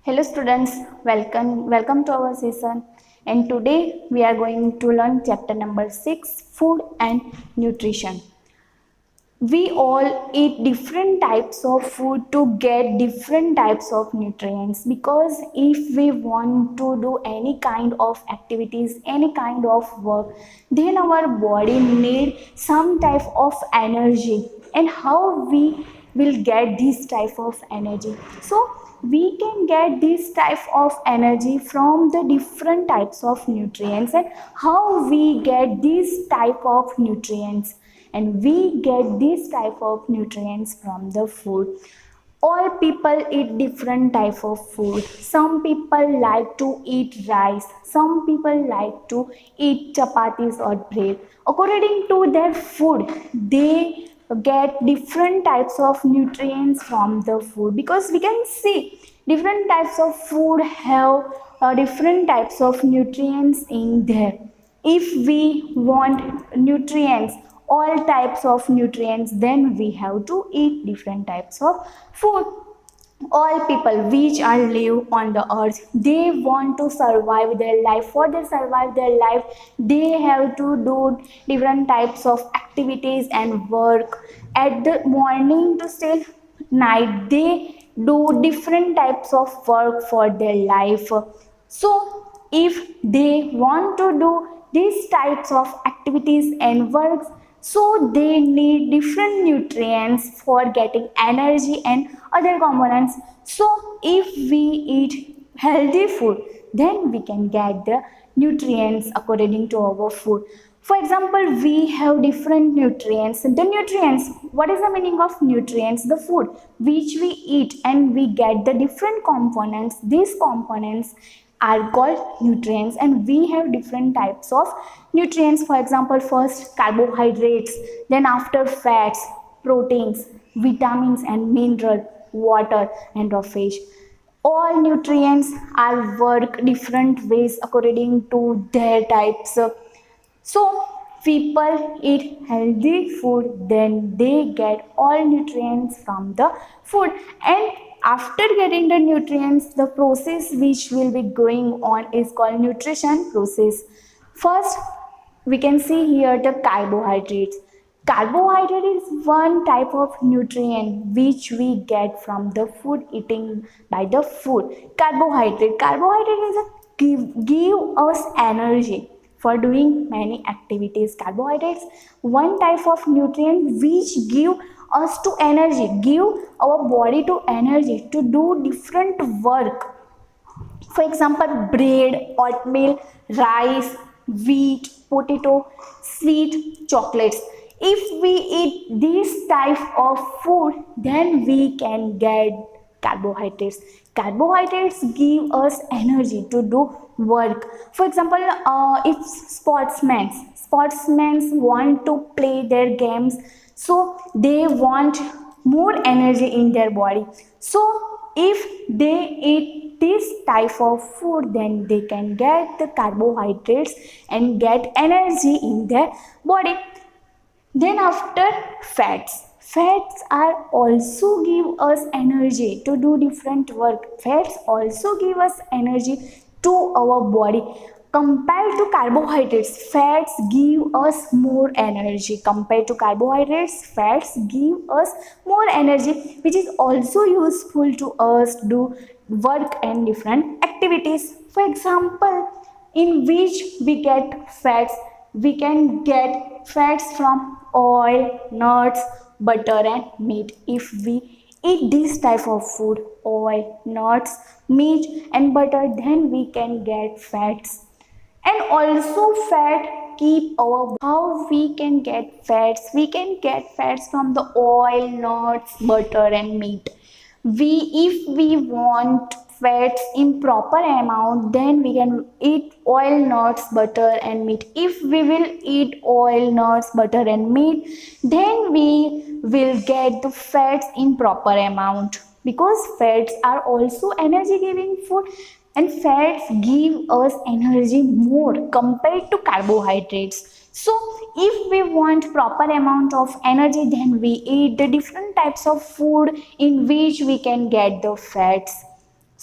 Hello students, welcome to our session, and today we are going to learn chapter number 6, food and nutrition. We all eat different types of food to get different types of nutrients, because if we want to do any kind of activities, any kind of work, then our body need some type of energy. And how we will get this type of energy? So we can get this type of energy from the different types of nutrients. And how we get this type of nutrients? And we get this type of nutrients from the food. All people eat different type of food. Some people like to eat rice, some people like to eat chapatis or bread. According to their food, they get different types of nutrients from the food, because we can see different types of food have different types of nutrients in there. If we want nutrients, all types of nutrients, then we have to eat different types of food. All people which are live on the earth, they want to survive their life. For they survive their life, they have to do different types of activities and work. At the morning to still night, they do different types of work for their life. So if they want to do these types of activities and works, so they need different nutrients for getting energy and other components. So if we eat healthy food, then we can get the nutrients according to our food. For example, we have different nutrients. The nutrients, what is the meaning of nutrients? The food which we eat and we get the different components. These components are called nutrients, and we have different types of nutrients. For example, first carbohydrates, then after fats, proteins, vitamins and mineral, water and of fish. All nutrients are work different ways according to their types. So people eat healthy food, then they get all nutrients from the food. And after getting the nutrients, the process which will be going on is called nutrition process. First, we can see here the carbohydrates. Carbohydrate is one type of nutrient which we get from the food eating by the food. Carbohydrate is a give us energy for doing many activities. Carbohydrates, one type of nutrient which give us to energy, give our body to energy to do different work. For example, bread, oatmeal, rice, wheat, potato, sweet, chocolates. If we eat this type of food, then we can get carbohydrates. Carbohydrates give us energy to do work. For example, if sportsmen want to play their games, so they want more energy in their body. So if they eat this type of food, then they can get the carbohydrates and get energy in their body. Then after fats are also give us energy to do different work. Fats also give us energy to our body. Compared to carbohydrates, fats give us more energy. Compared to carbohydrates, fats give us more energy, which is also useful to us do work and different activities. For example, in which we get fats, we can get fats from oil, nuts, butter and meat. If we eat this type of food, oil, nuts, meat and butter, then we can get fats. And also fat keep our, how we can get fats? We can get fats from the oil, nuts, butter and meat. If we want fats in proper amount, then we can eat oil, nuts, butter and meat. If we will eat oil, nuts, butter and meat, then we will get the fats in proper amount, because fats are also energy giving food, and fats give us energy more compared to carbohydrates. So if we want proper amount of energy, then we eat the different types of food in which we can get the fats.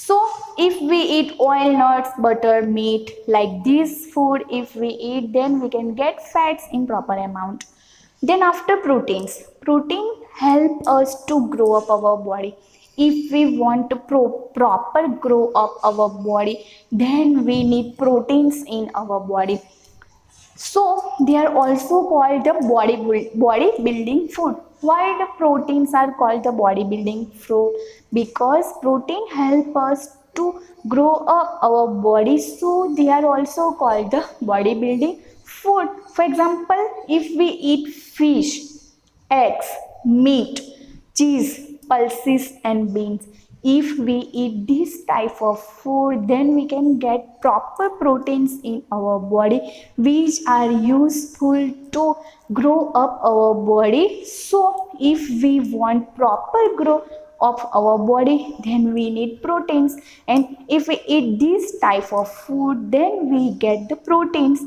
So if we eat oil, nuts, butter, meat, like this food, if we eat, then we can get fats in proper amount. Then after proteins, protein help us to grow up our body. If we want to proper grow up our body, then we need proteins in our body. So they are also called the bodybuilding food. Why the proteins are called the bodybuilding food? Because protein help us to grow up our body, so they are also called the bodybuilding food. For example, if we eat fish, eggs, meat, cheese, pulses and beans. If we eat this type of food, then we can get proper proteins in our body, which are useful to grow up our body. So if we want proper growth of our body, then we need proteins, and if we eat this type of food, then we get the proteins.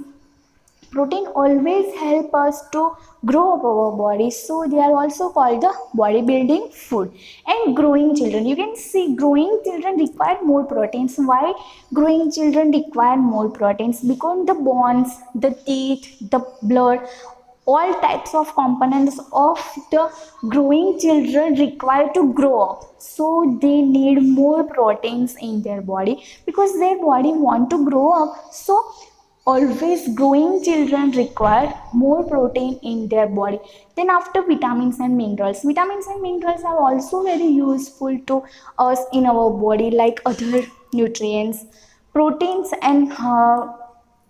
Protein always help us to grow up our body, so they are also called the bodybuilding food. And growing children, you can see growing children require more proteins. Why growing children require more proteins? Because the bones, the teeth, the blood, all types of components of the growing children require to grow up, so they need more proteins in their body because their body want to grow up. So always growing children require more protein in their body. Then after vitamins and minerals, vitamins and minerals are also very useful to us in our body like other nutrients. Proteins and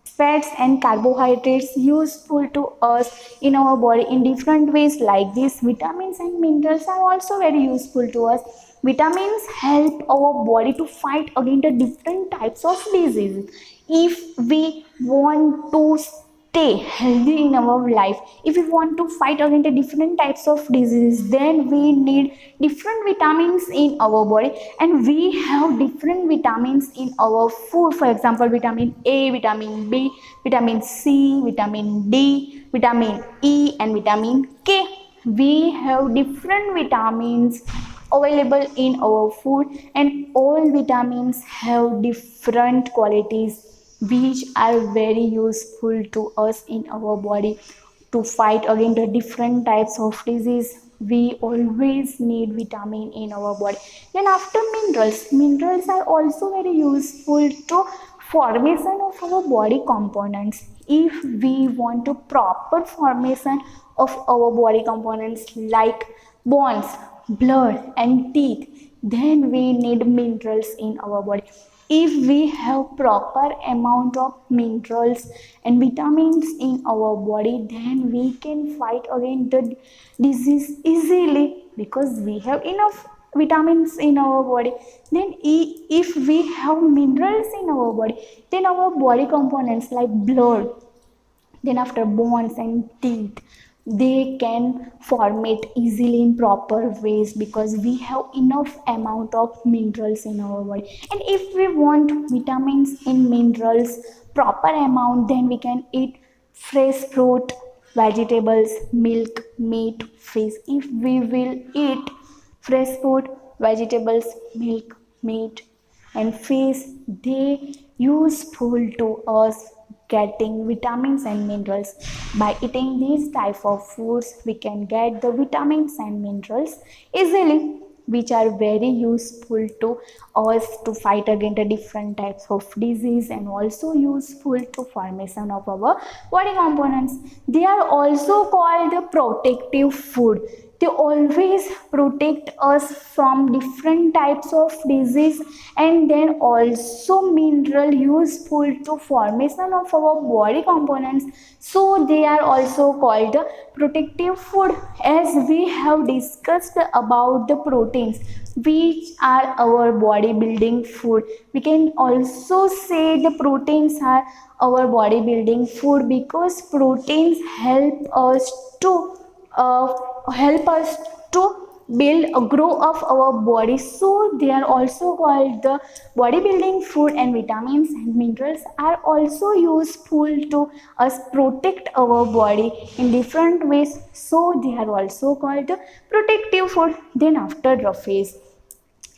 fats and carbohydrates useful to us in our body in different ways. Like these vitamins and minerals are also very useful to us. Vitamins help our body to fight against the different types of diseases. If we want to stay healthy in our life, if we want to fight against the different types of diseases, then we need different vitamins in our body, and we have different vitamins in our food. For example, vitamin A, vitamin B, vitamin C, vitamin D, vitamin E and vitamin K. We have different vitamins available in our food, and all vitamins have different qualities which are very useful to us in our body to fight against the different types of disease. We always need vitamin in our body. Then after minerals, minerals are also very useful to formation of our body components. If we want to proper formation of our body components like bones, blood and teeth, then we need minerals in our body. If we have proper amount of minerals and vitamins in our body, then we can fight against the disease easily because we have enough vitamins in our body. Then if we have minerals in our body, then our body components like blood, then after bones and teeth, they can form it easily in proper ways because we have enough amount of minerals in our body. And if we want vitamins in minerals proper amount, then we can eat fresh fruit, vegetables, milk, meat, fish. If we will eat fresh food, vegetables, milk, meat and fish, they useful to us getting vitamins and minerals. By eating these type of foods, we can get the vitamins and minerals easily, which are very useful to us to fight against the different types of disease and also useful to formation of our body components. They are also called the protective food. They always protect us from different types of disease, and then also mineral useful to formation of our body components, so they are also called the protective food. As we have discussed about the proteins which are our body building food, we can also say the proteins are our body building food because proteins help us to build a grow of our body, so they are also called the bodybuilding food. And vitamins and minerals are also useful to us protect our body in different ways, so they are also called the protective food. Then after roughage,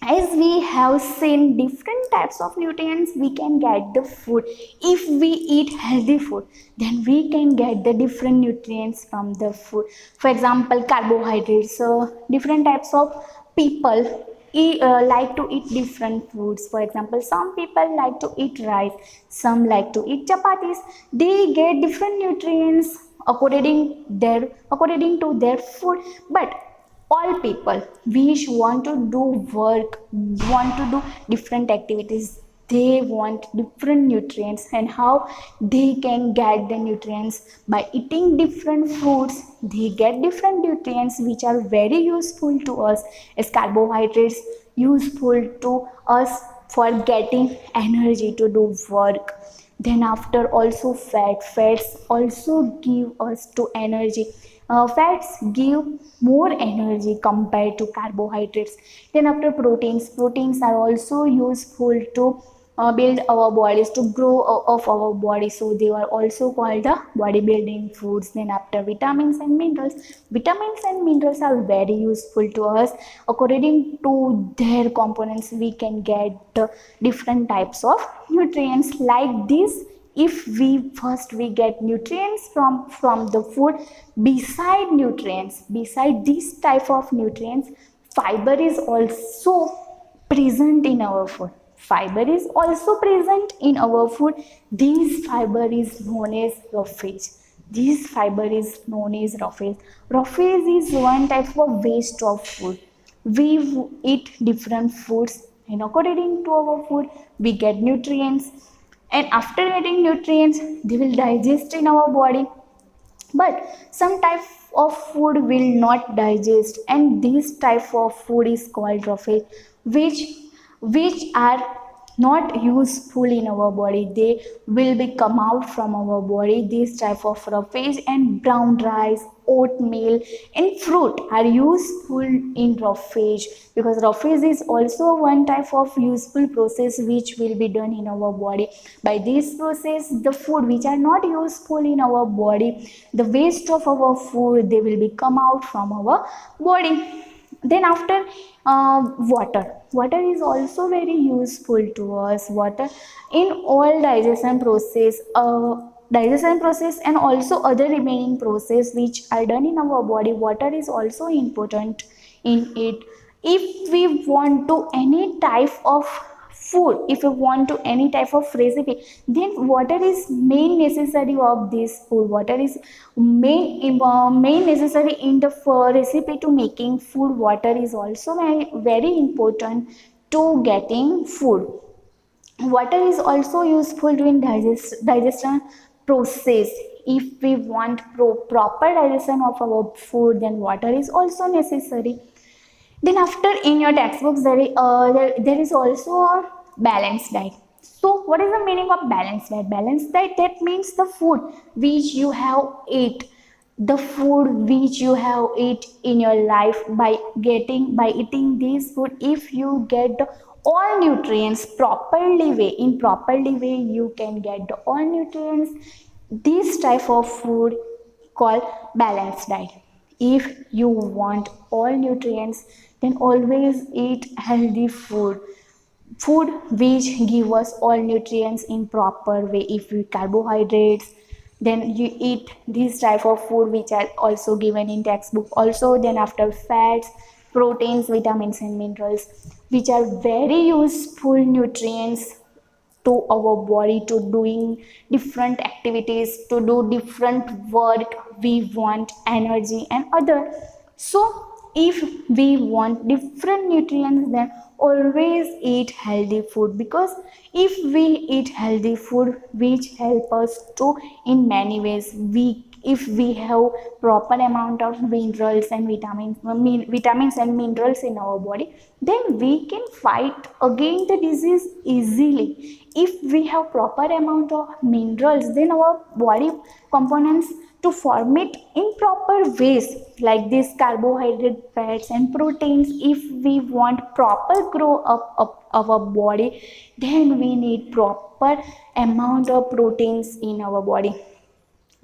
as we have seen different types of nutrients we can get the food. If we eat healthy food, then we can get the different nutrients from the food. For example, carbohydrates. Different types of people like to eat different foods. For example, some people like to eat rice, some like to eat chapatis. They get different nutrients according to their food. But all people which want to do work, want to do different activities, they want different nutrients. And how they can get the nutrients? By eating different foods, they get different nutrients which are very useful to us, as carbohydrates useful to us for getting energy to do work. Then after, also fats also give us to energy. Fats give more energy compared to carbohydrates. Then after, proteins are also useful to build our bodies, to grow of our body, so they are also called the bodybuilding foods. Then after, vitamins and minerals are very useful to us. According to their components, we can get different types of nutrients like this. If we get nutrients from the food. Beside this type of nutrients, fiber is also present in our food. This fiber is known as roughage. Roughage is one type of waste of food. We eat different foods, and according to our food we get nutrients, and after getting nutrients they will digest in our body. But some type of food will not digest, and this type of food is called roughage, which are not useful in our body. They will be come out from our body, this type of roughage. And brown rice, oatmeal and fruit are useful in roughage, because roughage is also one type of useful process which will be done in our body. By this process, the food which are not useful in our body, the waste of our food, they will be come out from our body. Then after, water is also very useful to us. Water in all digestion process and also other remaining process which are done in our body, water is also important in it. If we want to any type of food, if you want to any type of recipe, then water is main necessary of this food. Water is main necessary in the recipe to making food. Water is also very important to getting food. Water is also useful during digestion process. If we want proper digestion of our food, then water is also necessary. Then after, in your textbooks there is also a balanced diet. So what is the meaning of balanced diet? Balanced diet, that means the food which you have ate, the food which you have ate in your life. By eating this food, if you get all nutrients properly way, you can get the all nutrients. This type of food called balanced diet. If you want all nutrients, then always eat healthy food which give us all nutrients in proper way. If you carbohydrates, then you eat this type of food which are also given in textbook also. Then after, fats, proteins, vitamins and minerals, which are very useful nutrients to our body, to doing different activities, to do different work. We want energy and other. So if we want different nutrients, then always eat healthy food, because if we eat healthy food which help us to in many ways, if we have proper amount of minerals and vitamins and minerals in our body, then we can fight against the disease easily. If we have proper amount of minerals, then our body components to form it in proper ways, like this carbohydrate, fats and proteins. If we want proper grow up of our body, then we need proper amount of proteins in our body.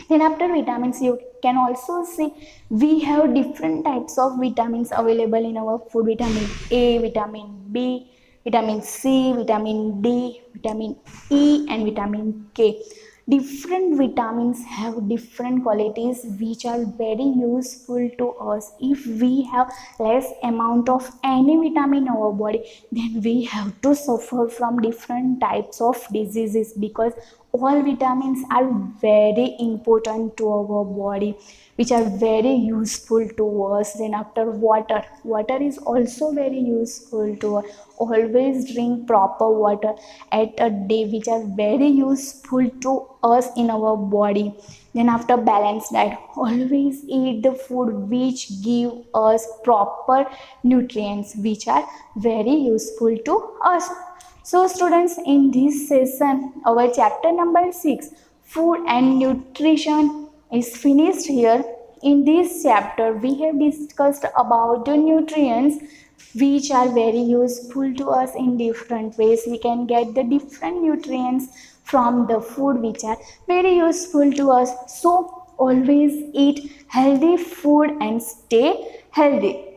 Then after vitamins, you can also see we have different types of vitamins available in our food. Vitamin A, vitamin B, vitamin C, vitamin D, vitamin E and vitamin K. Different vitamins have different qualities which are very useful to us. If we have less amount of any vitamin in our body, then we have to suffer from different types of diseases, because all vitamins are very important to our body, which are very useful to us. Then after water is also very useful to us. Always drink proper water at a day, which are very useful to us in our body. Then after balanced diet, always eat the food which give us proper nutrients, which are very useful to us. So students, in this session, our chapter number 6, food and nutrition, is finished here. In this chapter, we have discussed about the nutrients which are very useful to us in different ways. We can get the different nutrients from the food which are very useful to us. So always eat healthy food and stay healthy.